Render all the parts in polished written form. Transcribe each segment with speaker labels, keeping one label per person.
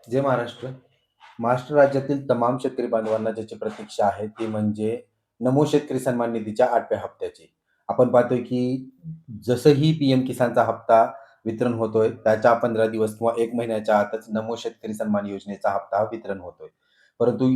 Speaker 1: जय महाराष्ट्र. महाराष्ट्र राज्यातील तमाम शेतकरी बांधवांना ज्याची प्रतीक्षा आहे ती म्हणजे नमो शेतकरी सन्मान निधीच्या 8व्या हप्त्याची. आपण पाहतोय की जसंही पी-एम किसानचा हप्ता वितरण होतोय, त्याच्या 15 दिवस किंवा 1 महिन्याच्या आतच नमो शेतकरी सन्मान योजनेचा हप्ता हा वितरण होतोय. परंतु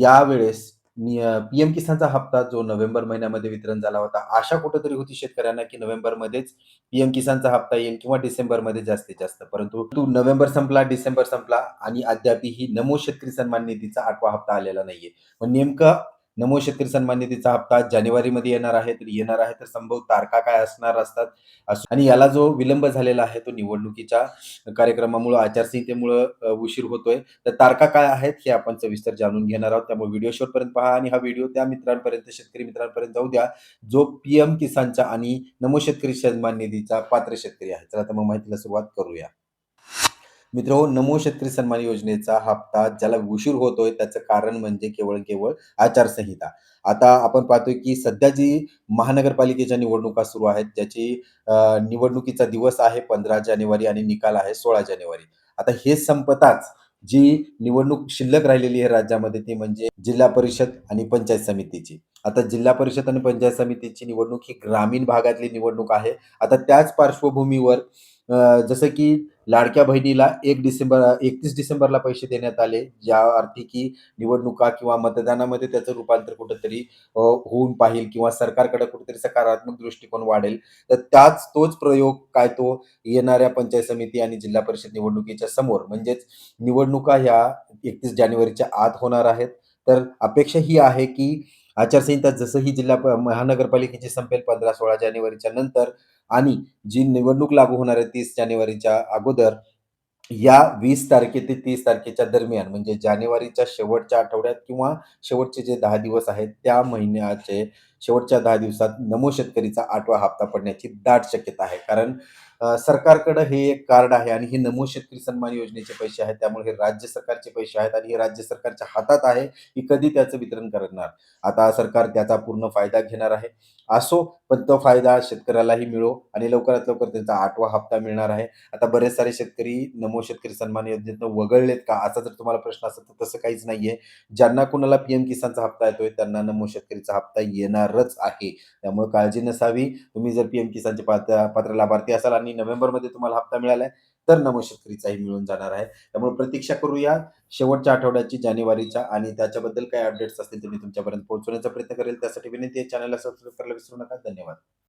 Speaker 1: यावेळेस पी-एम किसानचा हप्ता जो नोव्हेंबर महिन्यामध्ये वितरण झाला होता, आशा कुठेतरी होती शेतकऱ्यांना की नोव्हेंबरमध्येच पी-एम किसानचा हप्ता येईल किंवा डिसेंबरमध्ये जास्तीत जास्त. परंतु नोव्हेंबर संपला, डिसेंबर संपला आणि अद्यापही नमो शेतकरी सन्मान निधीचा 8वा हप्ता आलेला नाहीये. मग नेमका नमो शेतकरी सन्मान निधीचा हप्ता जानेवारीमध्ये येणार आहे, तर येणार आहे, तर संभव तारखा काय असणार असतात आणि याला जो विलंब झालेला आहे, तो निवडणुकीच्या कार्यक्रमामुळं, आचारसंहितेमुळं उशीर होतोय. तर तारखा काय आहेत, हे आपण सविस्तर जाणून घेणार आहोत. त्यामुळे व्हिडिओ शेवटपर्यंत पहा आणि हा व्हिडिओ त्या मित्रांपर्यंत, शेतकरी मित्रांपर्यंत जाऊ द्या, जो पी-एम किसानचा आणि नमो शेतकरी सन्मान निधीचा पात्र शेतकरी आहे. चला तर मग माहितीला सुरुवात करूया. मित्रांनो, नमो शेतकरी सन्मान योजनेचा हप्ता ज्याला उशीर होतोय त्याचं कारण म्हणजे केवळ आचारसंहिता. आता आपण पाहतोय की सध्या जी महानगरपालिकेच्या निवडणुका सुरू आहेत, ज्याची निवडणुकीचा दिवस आहे 15 जानेवारी आणि निकाल आहे 16 जानेवारी. आता हे संपताच जी निवडणूक शिल्लक राहिलेली आहे राज्यामध्ये ती म्हणजे जिल्हा परिषद आणि पंचायत समितीची. आता जिल्हा परिषद आणि पंचायत समितीची निवडणूक ही ग्रामीण भागातली निवडणूक आहे. आता त्याच पार्श्वभूमीवर जसं की लाडक्या बहिणीला 31 डिसेंबरला पैसे देण्यात आले, ज्या अर्थी की निवडणुका किंवा मतदानामध्ये त्याचं रूपांतर कुठेतरी होऊन पाहील किंवा सरकारकडे कुठेतरी सकारात्मक दृष्टिकोन वाढेल. तर तोच प्रयोग काय तो येणाऱ्या पंचायत समिती आणि जिल्हा परिषद निवडणुकीच्या समोर म्हणजेच निवडणुका ह्या 31 जानेवारीच्या आत होणार आहेत. तर अपेक्षा ही आहे की आचारसंहिता जसं महानगरपालिकेची संपेल 15-16 जानेवारीच्या नंतर आणि जी निवडणूक लागू होणार आहे 30 जानेवारीच्या अगोदर, या 20 तारखे ते 30 तारखेच्या दरम्यान म्हणजे जानेवारीच्या शेवटच्या आठवड्यात किंवा शेवटचे जे 10 दिवस आहेत, त्या महिन्याचे शेवटच्या 10 दिवसात नमो शेतकरीचा 8वा हप्ता पडण्याची दाट शक्यता आहे. कारण सरकारकडं हे एक कार्ड आहे आणि हे नमो शेतकरी सन्मान योजनेचे पैसे आहेत. त्यामुळे हे राज्य सरकारचे पैसे आहेत आणि हे राज्य सरकारच्या हातात आहे, की कधी त्याचं वितरण करणार. आता सरकार त्याचा पूर्ण फायदा घेणार आहे. असो, पण तो फायदा शेतकऱ्यालाही मिळो आणि लवकरात लवकर त्यांचा 8वा हप्ता मिळणार आहे. आता बरेच सारे शेतकरी नमो शेतकरी सन्मान योजनेतनं वगळलेत का? असा जर तुम्हाला प्रश्न असेल तर तसं काहीच नाहीये. ज्यांना कुणाला पी-एम किसानचा हप्ता येतोय त्यांना नमो शेतकरीचा हप्ता येणारच आहे. त्यामुळे काळजी नसावी. तुम्ही जर पी-एम किसानचे पात्र लाभार्थी असाल आणि नोव्हेंबरमध्ये तुम्हाला हप्ता मिळालाय, तर नमो शेतकरीचाही मिळून जाणार आहे. त्यामुळे प्रतीक्षा करूया शेवटच्या आठवड्याची जानेवारीच्या आणि त्याच्याबद्दल काही अपडेट्स असतील तर मी तुमच्यापर्यंत पोहोचवण्याचा प्रयत्न करेल. त्यासाठी विनंती आहे चॅनलला सबस्क्राईब करायला विसरू नका. धन्यवाद.